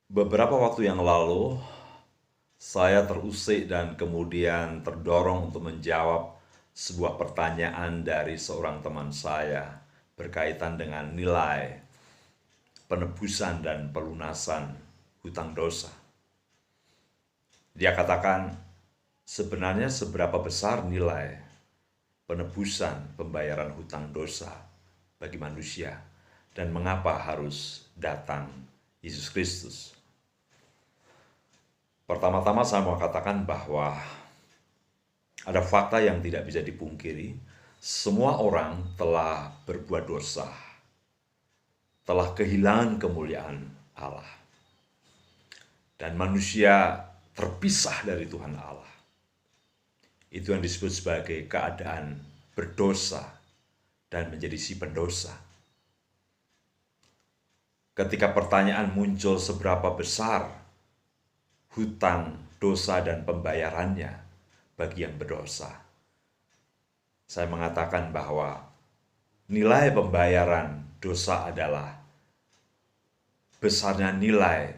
Beberapa waktu yang lalu, saya terusik dan kemudian terdorong untuk menjawab sebuah pertanyaan dari seorang teman saya berkaitan dengan nilai penebusan dan pelunasan hutang dosa. Dia katakan, sebenarnya seberapa besar nilai penebusan pembayaran hutang dosa bagi manusia dan mengapa harus datang Yesus Kristus. Pertama-tama saya mau katakan bahwa ada fakta yang tidak bisa dipungkiri. Semua orang telah berbuat dosa, telah kehilangan kemuliaan Allah. Dan manusia terpisah dari Tuhan Allah. Itu yang disebut sebagai keadaan berdosa dan menjadi si pendosa. Ketika pertanyaan muncul seberapa besar hutang dosa dan pembayarannya bagi yang berdosa, saya mengatakan bahwa nilai pembayaran dosa adalah besarnya nilai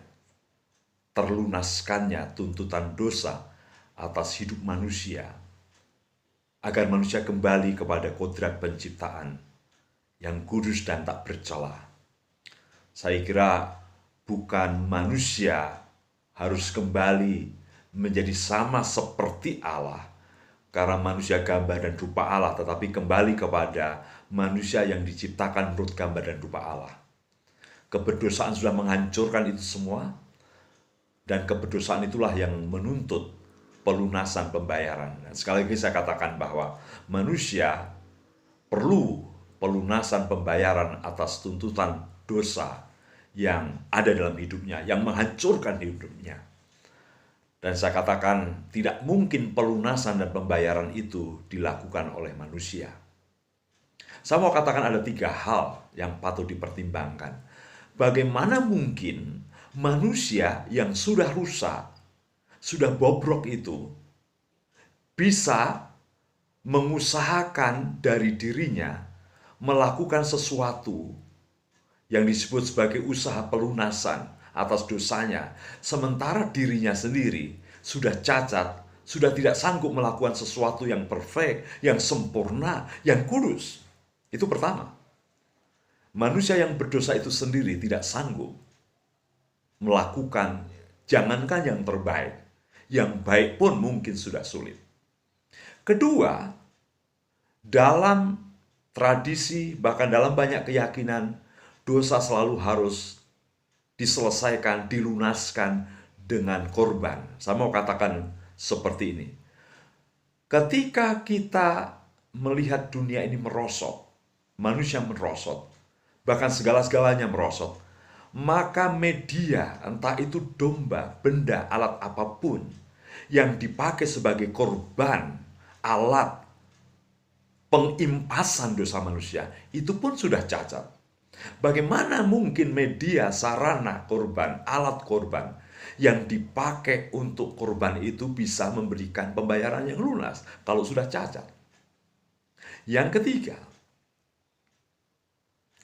terlunaskannya tuntutan dosa atas hidup manusia, agar manusia kembali kepada kodrat penciptaan yang kudus dan tak bercela. Saya kira bukan manusia harus kembali menjadi sama seperti Allah, karena manusia gambar dan rupa Allah, tetapi kembali kepada manusia yang diciptakan menurut gambar dan rupa Allah. Keberdosaan sudah menghancurkan itu semua, dan keberdosaan itulah yang menuntut pelunasan pembayaran. Dan sekali lagi saya katakan bahwa manusia perlu pelunasan pembayaran atas tuntutan dosa yang ada dalam hidupnya, yang menghancurkan hidupnya. Dan saya katakan tidak mungkin pelunasan dan pembayaran itu dilakukan oleh manusia. Saya mau katakan ada 3 hal yang patut dipertimbangkan. Bagaimana mungkin manusia yang sudah rusak, sudah bobrok itu, bisa mengusahakan dari dirinya melakukan sesuatu yang disebut sebagai usaha pelunasan atas dosanya, sementara dirinya sendiri sudah cacat, sudah tidak sanggup melakukan sesuatu yang perfect, yang sempurna, yang kudus. Itu pertama. Manusia yang berdosa itu sendiri tidak sanggup melakukan, jangankan yang terbaik, yang baik pun mungkin sudah sulit. Kedua, dalam tradisi, bahkan dalam banyak keyakinan, dosa selalu harus diselesaikan, dilunaskan dengan korban. Saya mau katakan seperti ini. Ketika kita melihat dunia ini merosot, manusia merosot, bahkan segala-segalanya merosot, maka media, entah itu domba, benda, alat apapun yang dipakai sebagai korban, alat pengimpasan dosa manusia, itu pun sudah cacat. Bagaimana mungkin media, sarana korban, alat korban yang dipakai untuk korban itu bisa memberikan pembayaran yang lunas kalau sudah cacat? Yang ketiga,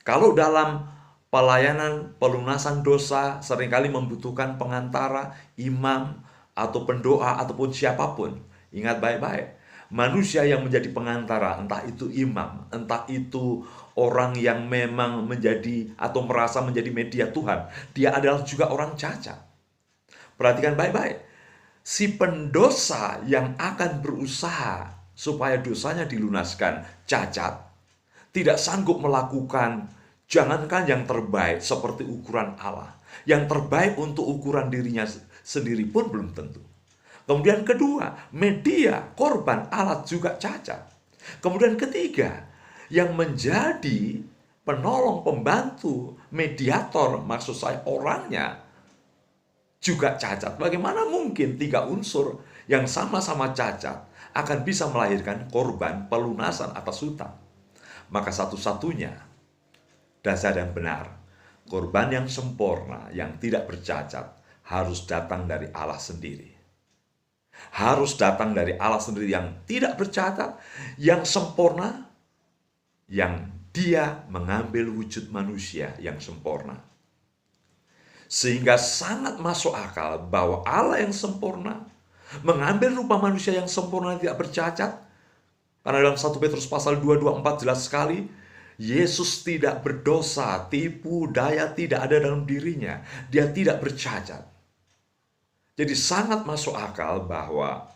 kalau dalam pelayanan pelunasan dosa seringkali membutuhkan pengantara, imam, atau pendoa, ataupun siapapun. Ingat baik-baik, manusia yang menjadi pengantara, entah itu imam, entah itu orang yang memang menjadi atau merasa menjadi media Tuhan, dia adalah juga orang cacat. Perhatikan baik-baik, si pendosa yang akan berusaha supaya dosanya dilunaskan cacat, tidak sanggup melakukan, jangankan yang terbaik seperti ukuran Allah, yang terbaik untuk ukuran dirinya sendiri pun belum tentu. Kemudian kedua, media, korban, alat juga cacat. Kemudian ketiga, yang menjadi penolong, pembantu, mediator, maksud saya orangnya, juga cacat. Bagaimana mungkin 3 unsur yang sama-sama cacat akan bisa melahirkan korban pelunasan atas hutang? Maka satu-satunya dasar yang benar, korban yang sempurna, yang tidak bercacat, harus datang dari Allah sendiri. Harus datang dari Allah sendiri yang tidak bercacat, yang sempurna, yang dia mengambil wujud manusia yang sempurna. Sehingga sangat masuk akal bahwa Allah yang sempurna mengambil rupa manusia yang sempurna tidak bercacat. Karena dalam 1 Petrus pasal 2:24 jelas sekali, Yesus tidak berdosa, tipu daya tidak ada dalam dirinya. Dia tidak bercacat. Jadi sangat masuk akal bahwa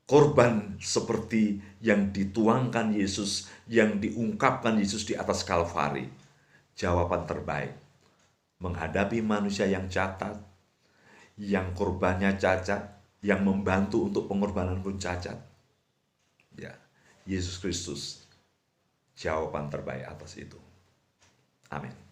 korban seperti yang dituangkan Yesus, yang diungkapkan Yesus di atas Kalvari, jawaban terbaik menghadapi manusia yang cacat, yang korbannya cacat, yang membantu untuk pengorbanan pun cacat. Ya, Yesus Kristus jawaban terbaik atas itu. Amin.